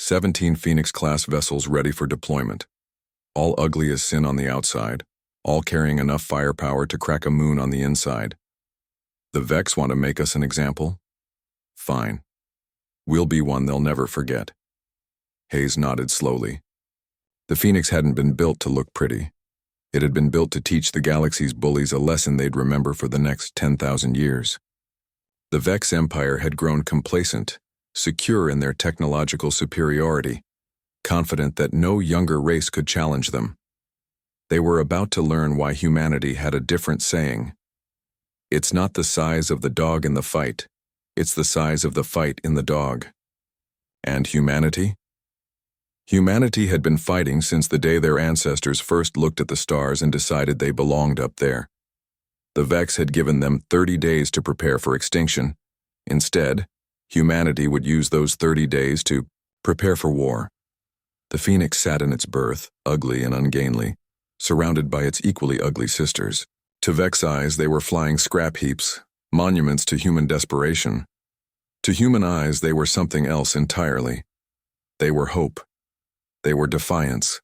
17 Phoenix-class vessels ready for deployment. All ugly as sin on the outside, all carrying enough firepower to crack a moon on the inside. The Vex want to make us an example? Fine. We'll be one they'll never forget. Hayes nodded slowly. The Phoenix hadn't been built to look pretty. It had been built to teach the galaxy's bullies a lesson they'd remember for the next 10,000 years. The Vex Empire had grown complacent, secure in their technological superiority, confident that no younger race could challenge them. They were about to learn why humanity had a different saying. It's not the size of the dog in the fight, it's the size of the fight in the dog. And humanity? Humanity had been fighting since the day their ancestors first looked at the stars and decided they belonged up there. The Vex had given them 30 days to prepare for extinction. Instead, humanity would use those 30 days to prepare for war. The Phoenix sat in its berth, ugly and ungainly, surrounded by its equally ugly sisters. To Vex eyes, they were flying scrap heaps, monuments to human desperation. To human eyes, they were something else entirely. They were hope. They were defiance.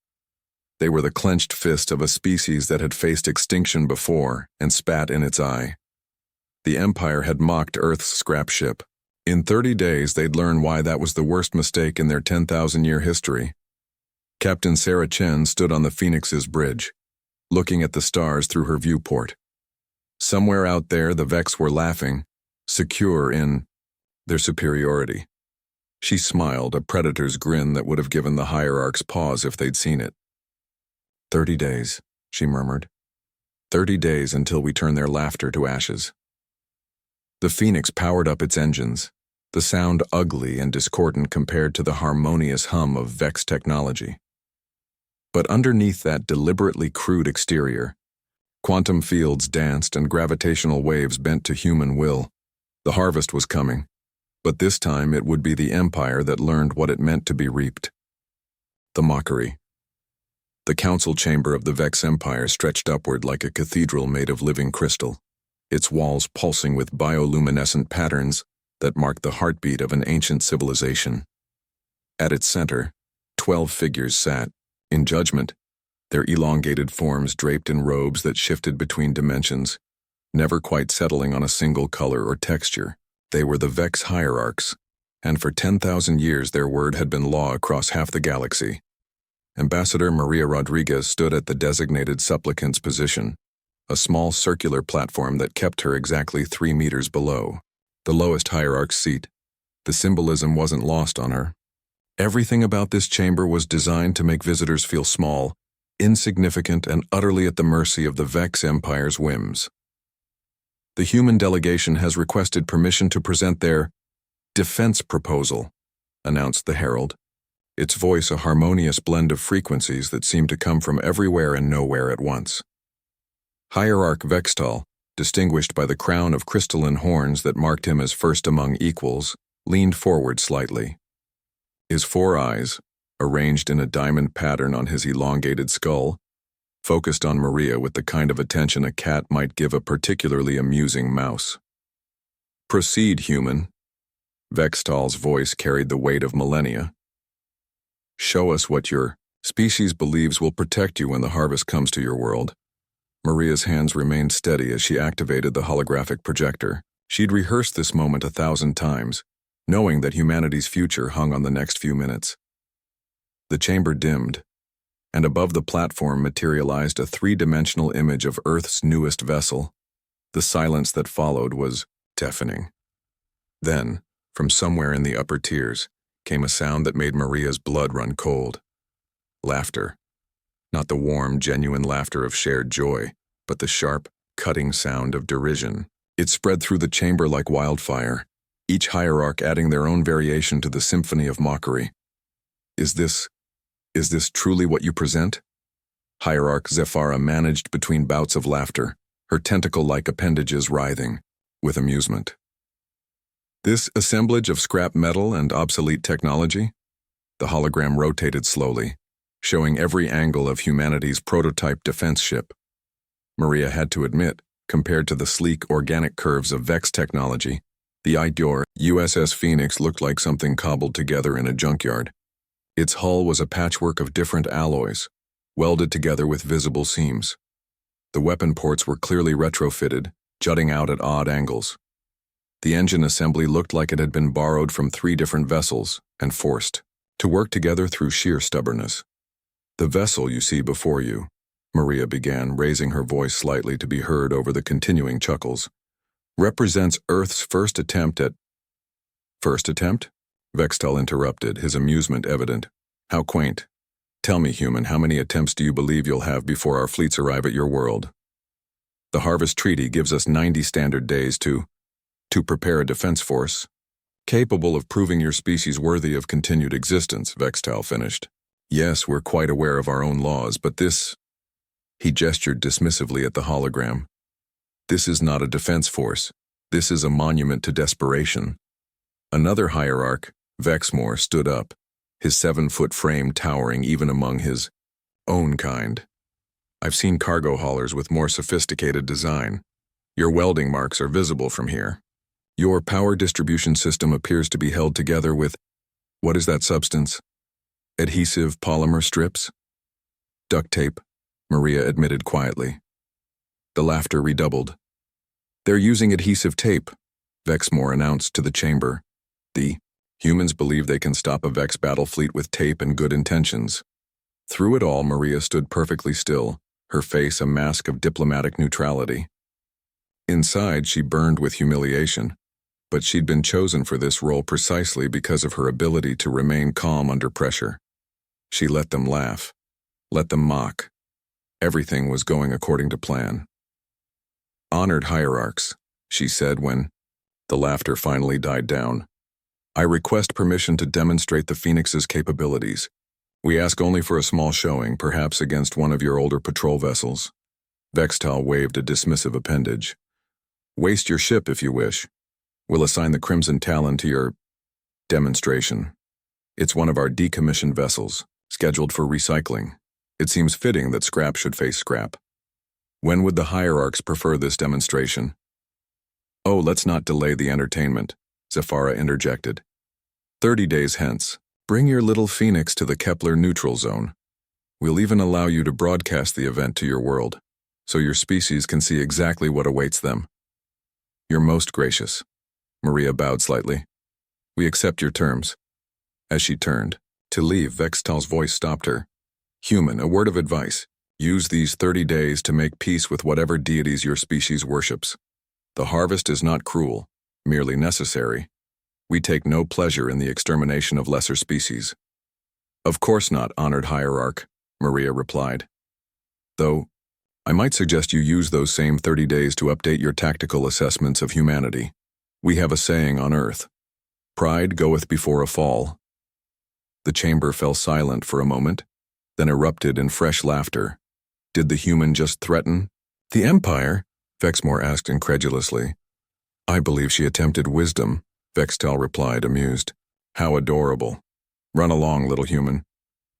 They were the clenched fist of a species that had faced extinction before and spat in its eye. The Empire had mocked Earth's scrap ship. In 30 days, they'd learn why that was the worst mistake in their 10,000-year history. Captain Sarah Chen stood on the Phoenix's bridge, looking at the stars through her viewport. Somewhere out there, the Vex were laughing, secure in their superiority. She smiled, a predator's grin that would have given the hierarchs pause if they'd seen it. 30 days, she murmured. 30 days until we turn their laughter to ashes. The Phoenix powered up its engines, the sound ugly and discordant compared to the harmonious hum of Vex technology. But underneath that deliberately crude exterior, quantum fields danced and gravitational waves bent to human will. The harvest was coming, but this time it would be the Empire that learned what it meant to be reaped. The mockery. The council chamber of the Vex Empire stretched upward like a cathedral made of living crystal, its walls pulsing with bioluminescent patterns that marked the heartbeat of an ancient civilization. At its center, 12 figures sat, in judgment, their elongated forms draped in robes that shifted between dimensions, never quite settling on a single color or texture. They were the Vex hierarchs, and for 10,000 years their word had been law across half the galaxy. Ambassador Maria Rodriguez stood at the designated supplicant's position, a small circular platform that kept her exactly 3 meters below, the lowest hierarch's seat. The symbolism wasn't lost on her. Everything about this chamber was designed to make visitors feel small, insignificant, and utterly at the mercy of the Vex Empire's whims. The human delegation has requested permission to present their defense proposal, announced the herald, its voice a harmonious blend of frequencies that seemed to come from everywhere and nowhere at once. Hierarch Vextal, distinguished by the crown of crystalline horns that marked him as first among equals, leaned forward slightly. His 4 eyes, arranged in a diamond pattern on his elongated skull, focused on Maria with the kind of attention a cat might give a particularly amusing mouse. Proceed, human. Vextal's voice carried the weight of millennia. Show us what your species believes will protect you when the harvest comes to your world. Maria's hands remained steady as she activated the holographic projector. She'd rehearsed this moment 1,000 times, knowing that humanity's future hung on the next few minutes. The chamber dimmed, and above the platform materialized a 3-dimensional image of Earth's newest vessel. The silence that followed was deafening. Then, from somewhere in the upper tiers, came a sound that made Maria's blood run cold. Laughter. Not the warm, genuine laughter of shared joy, but the sharp, cutting sound of derision. It spread through the chamber like wildfire, each hierarch adding their own variation to the symphony of mockery. Is this truly what you present? Hierarch Zephyra managed between bouts of laughter, her tentacle-like appendages writhing with amusement. This assemblage of scrap metal and obsolete technology? The hologram rotated slowly, showing every angle of humanity's prototype defense ship. Maria had to admit, compared to the sleek, organic curves of Vex technology, the Idor USS Phoenix looked like something cobbled together in a junkyard. Its hull was a patchwork of different alloys, welded together with visible seams. The weapon ports were clearly retrofitted, jutting out at odd angles. The engine assembly looked like it had been borrowed from 3 different vessels and forced to work together through sheer stubbornness. "The vessel you see before you," Maria began, raising her voice slightly to be heard over the continuing chuckles, "represents Earth's first attempt at—" "First attempt?" Vextal interrupted, his amusement evident. "How quaint. Tell me, human, how many attempts do you believe you'll have before our fleets arrive at your world? The Harvest Treaty gives us 90 standard days to prepare a defense force capable of proving your species worthy of continued existence," Vextal finished. "Yes, we're quite aware of our own laws, but this—" He gestured dismissively at the hologram. "This is not a defense force. This is a monument to desperation." Another hierarch, Vexmore, stood up, his 7-foot frame towering even among his own kind. "I've seen cargo haulers with more sophisticated design. Your welding marks are visible from here. Your power distribution system appears to be held together with— what is that substance? Adhesive polymer strips?" "Duct tape," Maria admitted quietly. The laughter redoubled. "They're using adhesive tape," Vexmore announced to the chamber. "The humans believe they can stop a Vex battle fleet with tape and good intentions." Through it all, Maria stood perfectly still, her face a mask of diplomatic neutrality. Inside, she burned with humiliation, but she'd been chosen for this role precisely because of her ability to remain calm under pressure. She let them laugh, let them mock. Everything was going according to plan. "Honored hierarchs," she said when the laughter finally died down, "I request permission to demonstrate the Phoenix's capabilities. We ask only for a small showing, perhaps against one of your older patrol vessels." Vextal waved a dismissive appendage. "Waste your ship if you wish. We'll assign the Crimson Talon to your demonstration. It's one of our decommissioned vessels, scheduled for recycling. It seems fitting that scrap should face scrap. When would the hierarchs prefer this demonstration?" "Oh, let's not delay the entertainment," Zephyra interjected. 30 days hence. Bring your little Phoenix to the Kepler neutral zone. We'll even allow you to broadcast the event to your world, so your species can see exactly what awaits them." "You're most gracious." Maria bowed slightly. "We accept your terms." As she turned to leave, Vextal's voice stopped her. "Human, a word of advice. Use these 30 days to make peace with whatever deities your species worships. The harvest is not cruel, merely necessary. We take no pleasure in the extermination of lesser species." "Of course not, honored hierarch," Maria replied. "Though, I might suggest you use those same 30 days to update your tactical assessments of humanity. We have a saying on Earth: pride goeth before a fall." The chamber fell silent for a moment, then erupted in fresh laughter. Did the human just threaten the Empire? Vexmore asked incredulously. "I believe she attempted wisdom," Vextal replied, amused. "How adorable. Run along, little human.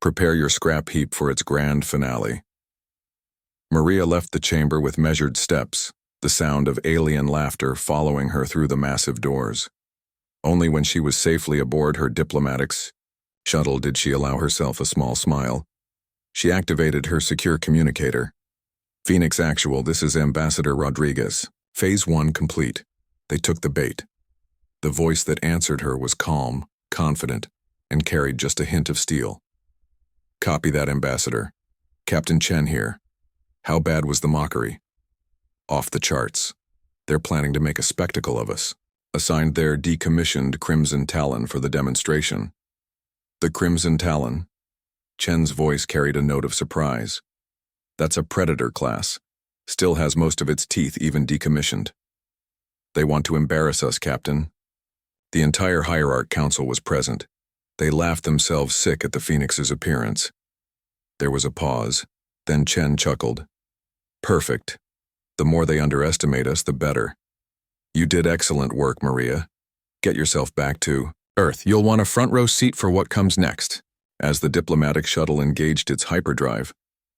Prepare your scrap heap for its grand finale." Maria left the chamber with measured steps, the sound of alien laughter following her through the massive doors. Only when she was safely aboard her diplomatic's shuttle did she allow herself a small smile. She activated her secure communicator. "Phoenix Actual, this is Ambassador Rodriguez. Phase 1 complete." They took the bait. The voice that answered her was calm, confident, and carried just a hint of steel. "Copy that, Ambassador. Captain Chen here. How bad was the mockery?" "Off the charts. They're planning to make a spectacle of us. Assigned their decommissioned Crimson Talon for the demonstration." "The Crimson Talon?" Chen's voice carried a note of surprise. "That's a Predator class. Still has most of its teeth even decommissioned." "They want to embarrass us, Captain." The entire Hierarch Council was present. They laughed themselves sick at the Phoenix's appearance. There was a pause, then Chen chuckled. "Perfect. The more they underestimate us, the better. You did excellent work, Maria. Get yourself back to Earth. You'll want a front-row seat for what comes next." As the diplomatic shuttle engaged its hyperdrive,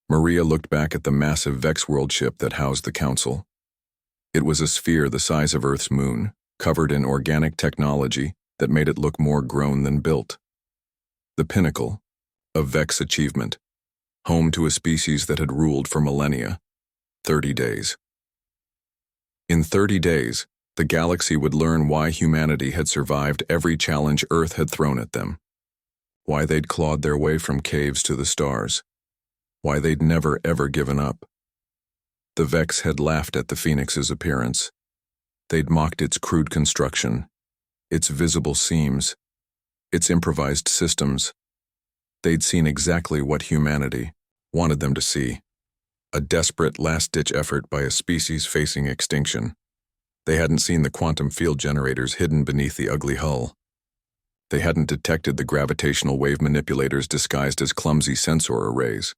Maria looked back at the massive Vex-world ship that housed the Council. It was a sphere the size of Earth's moon, covered in organic technology that made it look more grown than built. The pinnacle, A Vex achievement, home to a species that had ruled for millennia. 30 days. In 30 days, the galaxy would learn why humanity had survived every challenge Earth had thrown at them. Why they'd clawed their way from caves to the stars. Why they'd never ever given up. The Vex had laughed at the Phoenix's appearance. They'd mocked its crude construction, its visible seams, its improvised systems. They'd seen exactly what humanity wanted them to see. A desperate last-ditch effort by a species facing extinction. They hadn't seen the quantum field generators hidden beneath the ugly hull. They hadn't detected the gravitational wave manipulators disguised as clumsy sensor arrays.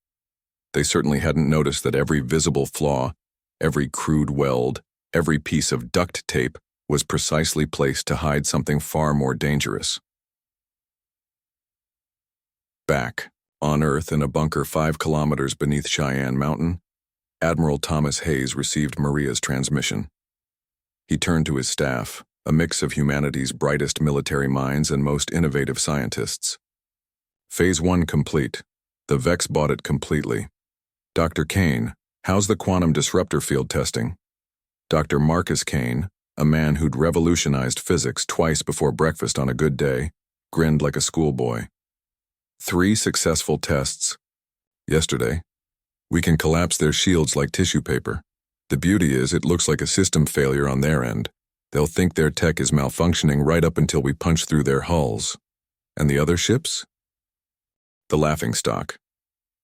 They certainly hadn't noticed that every visible flaw, every crude weld, every piece of duct tape was precisely placed to hide something far more dangerous. Back, on Earth in a bunker 5 kilometers beneath Cheyenne Mountain, Admiral Thomas Hayes received Maria's transmission. He turned to his staff, a mix of humanity's brightest military minds and most innovative scientists. Phase 1 complete. The Vex bought it completely. Dr. Kane, how's the quantum disruptor field testing? Dr. Marcus Kane, a man who'd revolutionized physics twice before breakfast on a good day, grinned like a schoolboy. 3 successful tests. Yesterday. We can collapse their shields like tissue paper. The beauty is it looks like a system failure on their end. They'll think their tech is malfunctioning right up until we punch through their hulls. And the other ships? The laughingstock.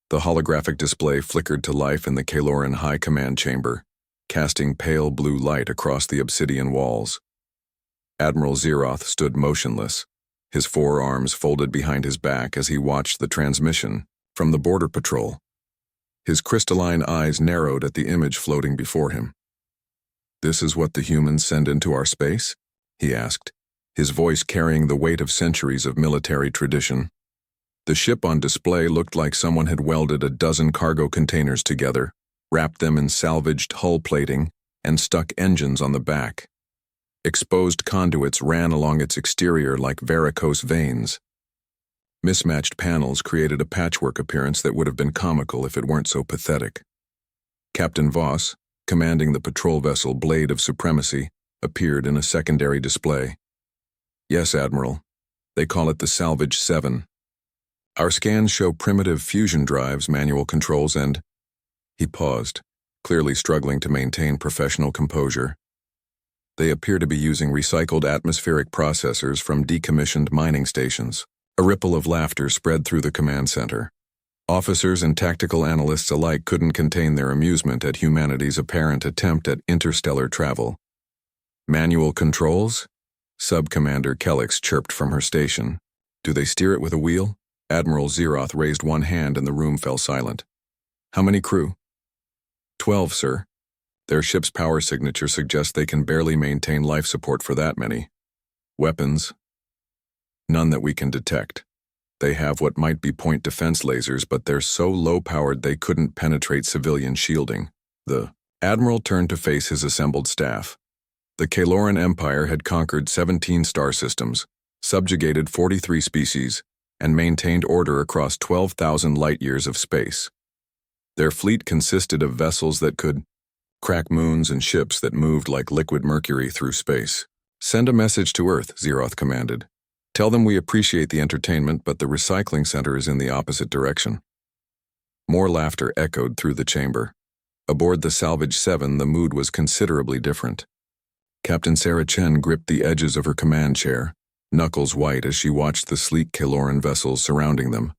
The holographic display flickered to life in the Kaloran High Command Chamber, casting pale blue light across the obsidian walls. Admiral Zeroth stood motionless, his forearms folded behind his back as he watched the transmission from the Border Patrol. His crystalline eyes narrowed at the image floating before him. "This is what the humans send into our space?" he asked, his voice carrying the weight of centuries of military tradition. The ship on display looked like someone had welded a dozen cargo containers together, wrapped them in salvaged hull plating, and stuck engines on the back. Exposed conduits ran along its exterior like varicose veins. Mismatched panels created a patchwork appearance that would have been comical if it weren't so pathetic. Captain Voss, commanding the patrol vessel Blade of Supremacy, appeared in a secondary display. "Yes, Admiral. They call it the Salvage 7. Our scans show primitive fusion drives, manual controls, and—" He paused, clearly struggling to maintain professional composure. "They appear to be using recycled atmospheric processors from decommissioned mining stations." A ripple of laughter spread through the command center. Officers and tactical analysts alike couldn't contain their amusement at humanity's apparent attempt at interstellar travel. "Manual controls?" Sub-Commander Kellix chirped from her station. "Do they steer it with a wheel?" Admiral Zeroth raised one hand and the room fell silent. "How many crew?" 12, sir. Their ship's power signature suggests they can barely maintain life support for that many. Weapons? None that we can detect. They have what might be point defense lasers, but they're so low-powered they couldn't penetrate civilian shielding. The Admiral turned to face his assembled staff. The Kaloran Empire had conquered 17 star systems, subjugated 43 species, and maintained order across 12,000 light-years of space. Their fleet consisted of vessels that could crack moons and ships that moved like liquid mercury through space. "Send a message to Earth," Zeroth commanded. "Tell them we appreciate the entertainment, but the recycling center is in the opposite direction." More laughter echoed through the chamber. Aboard the Salvage 7, the mood was considerably different. Captain Sarah Chen gripped the edges of her command chair, knuckles white as she watched the sleek Kaloran vessels surrounding them.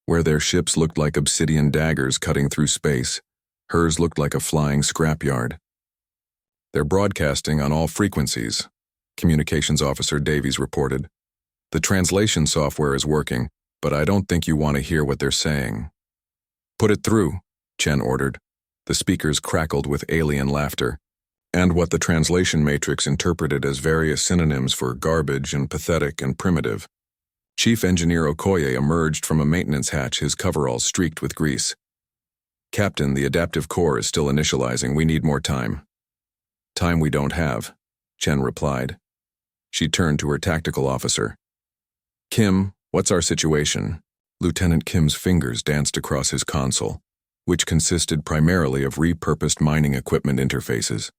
Where their ships looked like obsidian daggers cutting through space, hers looked like a flying scrapyard. "They're broadcasting on all frequencies," Communications Officer Davies reported. "The translation software is working, but I don't think you want to hear what they're saying." "Put it through," Chen ordered. The speakers crackled with alien laughter, and what the translation matrix interpreted as various synonyms for garbage and pathetic and primitive. Chief Engineer Okoye emerged from a maintenance hatch, his coveralls streaked with grease. "Captain, the adaptive core is still initializing. We need more time." "Time we don't have," Chen replied. She turned to her tactical officer. "Kim, what's our situation?" Lieutenant Kim's fingers danced across his console, which consisted primarily of repurposed mining equipment interfaces.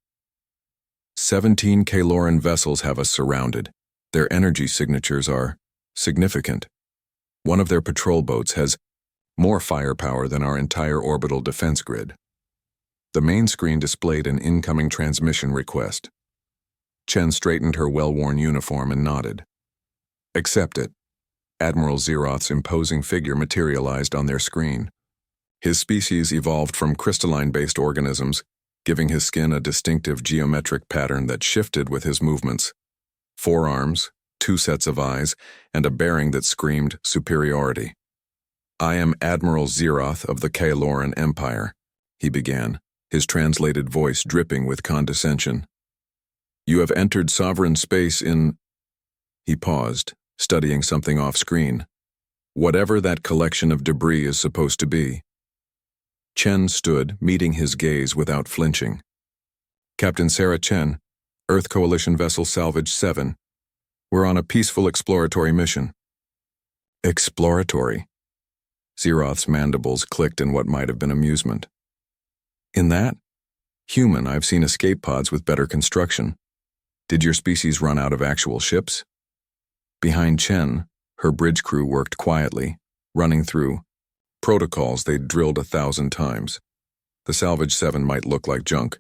17 Kaloran vessels have us surrounded. Their energy signatures are significant. One of their patrol boats has more firepower than our entire orbital defense grid. The main screen displayed an incoming transmission request. Chen straightened her well-worn uniform and nodded. Accept it. Admiral Zeroth's imposing figure materialized on their screen. His species evolved from crystalline-based organisms, giving his skin a distinctive geometric pattern that shifted with his movements. 4 arms, 2 sets of eyes, and a bearing that screamed superiority. "I am Admiral Zeroth of the Kaloran Empire," he began, his translated voice dripping with condescension. "You have entered sovereign space in—" He paused, studying something off-screen. "Whatever that collection of debris is supposed to be." Chen stood, meeting his gaze without flinching. "Captain Sarah Chen, Earth Coalition Vessel Salvage 7. We're on a peaceful exploratory mission." Exploratory? Zeroth's mandibles clicked in what might have been amusement. "In that? Human, I've seen escape pods with better construction. Did your species run out of actual ships?" Behind Chen, her bridge crew worked quietly, running through protocols they'd drilled 1,000 times. The Salvage 7 might look like junk,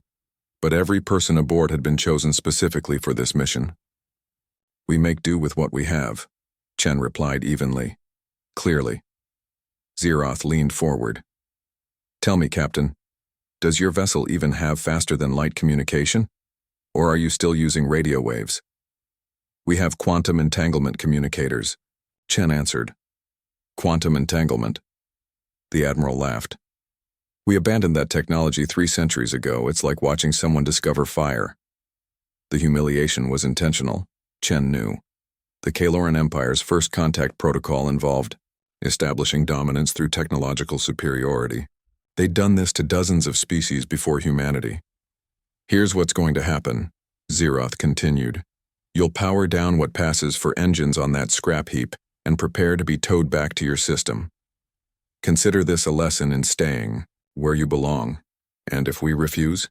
but every person aboard had been chosen specifically for this mission. "We make do with what we have," Chen replied evenly, clearly. Zeroth leaned forward. "Tell me, Captain, does your vessel even have faster-than-light communication? Or are you still using radio waves?" "We have quantum entanglement communicators," Chen answered. "Quantum entanglement?" The Admiral laughed. "We abandoned that technology 3 centuries ago. It's like watching someone discover fire." The humiliation was intentional, Chen knew. The Kaloran Empire's first contact protocol involved establishing dominance through technological superiority. They'd done this to dozens of species before humanity. "Here's what's going to happen," Zeroth continued. "You'll power down what passes for engines on that scrap heap and prepare to be towed back to your system. Consider this a lesson in staying where you belong. And if we refuse?"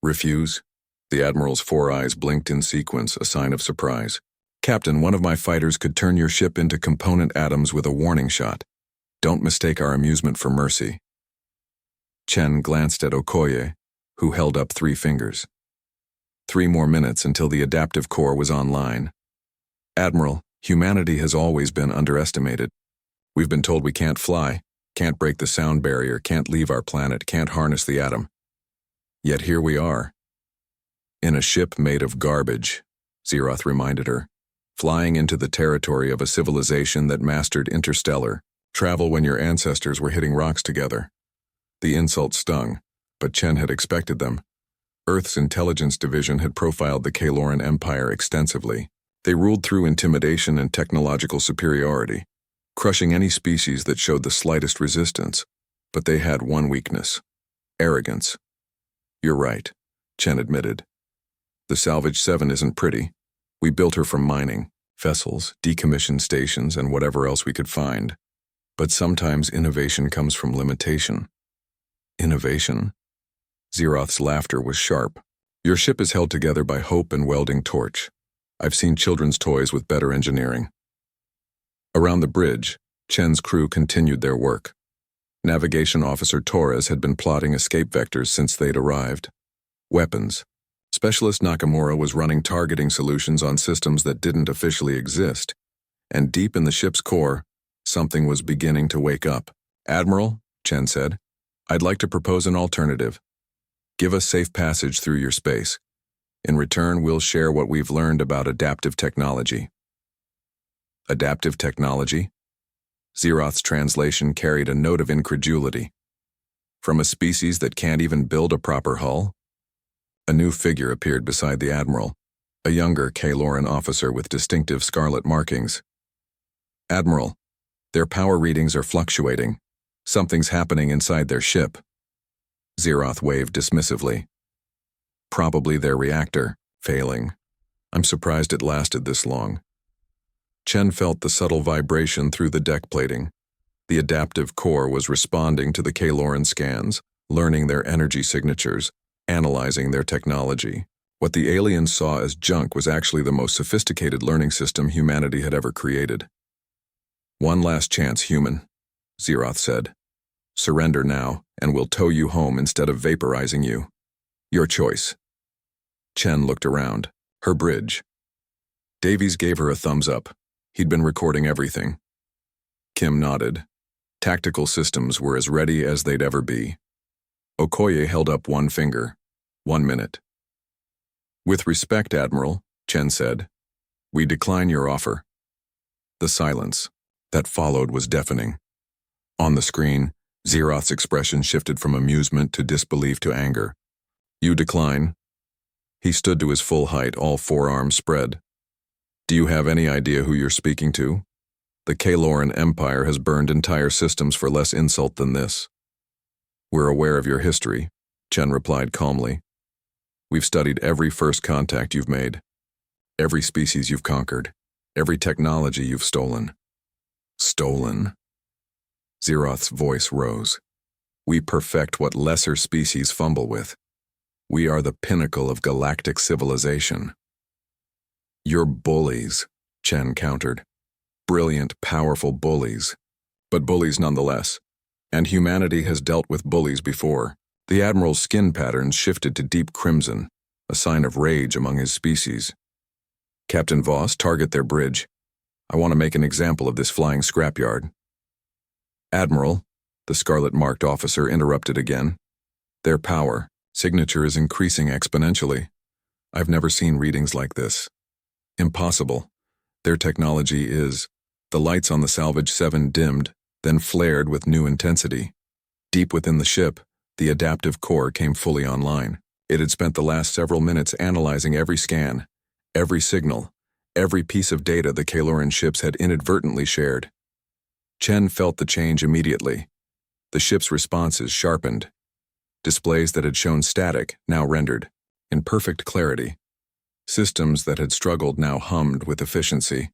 "Refuse?" The Admiral's 4 eyes blinked in sequence, a sign of surprise. "Captain, one of my fighters could turn your ship into component atoms with a warning shot. Don't mistake our amusement for mercy." Chen glanced at Okoye, who held up 3 fingers. 3 more minutes until the adaptive core was online. "Admiral, humanity has always been underestimated. We've been told we can't fly, can't break the sound barrier, can't leave our planet, can't harness the atom. Yet here we are. In a ship made of garbage," Zeroth reminded her, "flying into the territory of a civilization that mastered interstellar travel when your ancestors were hitting rocks together." The insult stung, but Chen had expected them. Earth's intelligence division had profiled the Kaloran Empire extensively. They ruled through intimidation and technological superiority, crushing any species that showed the slightest resistance. But they had one weakness: arrogance. "You're right," Chen admitted. "The Salvage 7 isn't pretty. We built her from mining, vessels, decommissioned stations, and whatever else we could find. But sometimes innovation comes from limitation." "Innovation?" Zeroth's laughter was sharp. "Your ship is held together by hope and welding torch. I've seen children's toys with better engineering." Around the bridge, Chen's crew continued their work. Navigation Officer Torres had been plotting escape vectors since they'd arrived. Weapons. Specialist Nakamura was running targeting solutions on systems that didn't officially exist. And deep in the ship's core, something was beginning to wake up. "Admiral," Chen said, "I'd like to propose an alternative. Give us safe passage through your space. In return, we'll share what we've learned about adaptive technology." "Adaptive technology?" Zeroth's translation carried a note of incredulity. "From a species that can't even build a proper hull?" A new figure appeared beside the Admiral, a younger Kaloran officer with distinctive scarlet markings. "Admiral, their power readings are fluctuating. Something's happening inside their ship." Zeroth waved dismissively. "Probably their reactor, failing. I'm surprised it lasted this long." Chen felt the subtle vibration through the deck plating. The adaptive core was responding to the Kaloran scans, learning their energy signatures, analyzing their technology. What the aliens saw as junk was actually the most sophisticated learning system humanity had ever created. "One last chance, human," Zeroth said. "Surrender now, and we'll tow you home instead of vaporizing you. Your choice." Chen looked around. Her bridge. Davies gave her a thumbs up. He'd been recording everything. Kim nodded. Tactical systems were as ready as they'd ever be. Okoye held up one finger. 1 minute. "With respect, Admiral," Chen said, "we decline your offer." The silence that followed was deafening. On the screen, Zeroth's expression shifted from amusement to disbelief to anger. "You decline?" He stood to his full height, all forearms spread. "Do you have any idea who you're speaking to? The Kaloran Empire has burned entire systems for less insult than this." "We're aware of your history," Chen replied calmly. "We've studied every first contact you've made, every species you've conquered, every technology you've stolen." "Stolen?" Zeroth's voice rose. "We perfect what lesser species fumble with. We are the pinnacle of galactic civilization." "You're bullies," Chen countered. "Brilliant, powerful bullies. But bullies nonetheless. And humanity has dealt with bullies before." The Admiral's skin patterns shifted to deep crimson, a sign of rage among his species. "Captain Voss, target their bridge. I want to make an example of this flying scrapyard." "Admiral," the scarlet-marked officer interrupted again. "Their power, signature is increasing exponentially. I've never seen readings like this. Impossible. Their technology is..." The lights on the Salvage 7 dimmed, then flared with new intensity. Deep within the ship, the adaptive core came fully online. It had spent the last several minutes analyzing every scan, every signal, every piece of data the Kaloran ships had inadvertently shared. Chen felt the change immediately. The ship's responses sharpened. Displays that had shown static now rendered, in perfect clarity. Systems that had struggled now hummed with efficiency.